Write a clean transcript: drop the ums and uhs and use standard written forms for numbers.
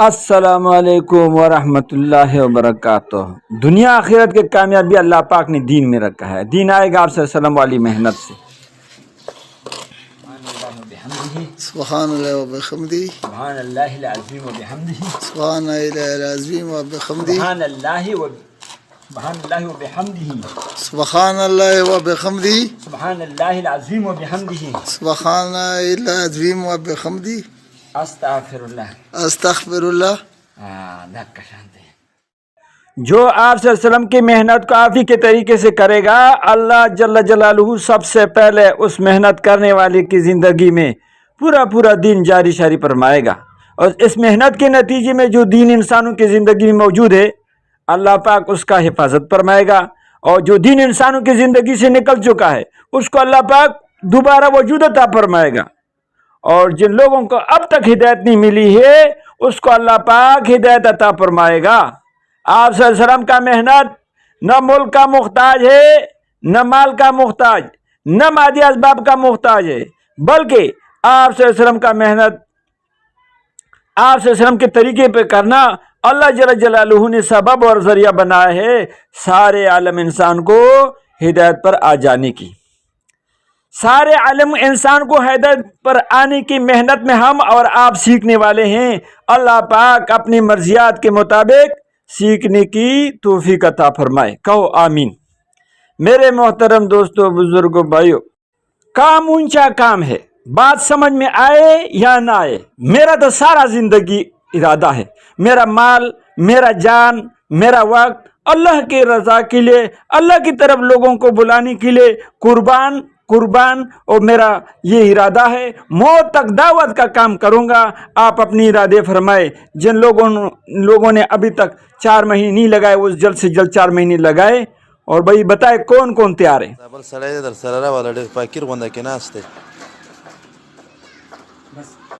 السلام علیکم ورحمۃ اللہ وبرکاتہ۔ دنیا آخرت کے کامیابی اللہ پاک نے دین میں رکھا ہے۔ دین آئے گا آپ صلی اللہ علیہ وسلم والی محنت سے۔ سبحان اللہ و بحمدہ سبحان اللہ العظیم و بحمدہ سبحان اللہ العظیم و بحمدہ سبحان اللہ و بحمدہ سبحان اللہ و بحمدہ سبحان اللہ العظیم و بحمدہ سبحان اللہ العظیم و بحمدہ استغفر اللہ۔ استغفر اللہ۔ جو آپ صلی اللہ علیہ وسلم کی محنت کو آپ ہی کے طریقے سے کرے گا، اللہ جل جلالہ سب سے پہلے اس محنت کرنے والے کی زندگی میں پورا دین جاری شاری فرمائے گا، اور اس محنت کے نتیجے میں جو دین انسانوں کی زندگی میں موجود ہے اللہ پاک اس کا حفاظت فرمائے گا، اور جو دین انسانوں کی زندگی سے نکل چکا ہے اس کو اللہ پاک دوبارہ وجود عطا فرمائے گا، اور جن لوگوں کو اب تک ہدایت نہیں ملی ہے اس کو اللہ پاک ہدایت عطا فرمائے گا۔ آپ صلی اللہ علیہ وسلم کا محنت نہ ملک کا محتاج ہے، نہ مال کا محتاج، نہ مادی اسباب کا محتاج ہے، بلکہ آپ صلی اللہ علیہ وسلم کا محنت آپ صلی اللہ علیہ وسلم کے طریقے پہ کرنا اللہ جل جلالہ نے سبب اور ذریعہ بنایا ہے سارے عالم انسان کو ہدایت پر آ جانے کی۔ سارے عالم انسان کو ہدایت پر آنے کی محنت میں ہم اور آپ سیکھنے والے ہیں۔ اللہ پاک اپنی مرضیات کے مطابق سیکھنے کی توفیق عطا فرمائے، کہو آمین۔ میرے محترم دوستو، بزرگوں، بھائیو، کام اونچا کام ہے، بات سمجھ میں آئے یا نہ آئے، میرا تو سارا زندگی ارادہ ہے، میرا مال، میرا جان، میرا وقت اللہ کی رضا کے لیے، اللہ کی طرف لوگوں کو بلانے کے لیے قربان اور میرا یہ ارادہ ہے، موت تک دعوت کا کام کروں گا۔ آپ اپنی ارادے فرمائے۔ جن لوگوں نے ابھی تک 4 مہینے نہیں لگائے وہ جلد سے جلد 4 مہینے لگائے، اور بھائی بتائے کون تیار ہے؟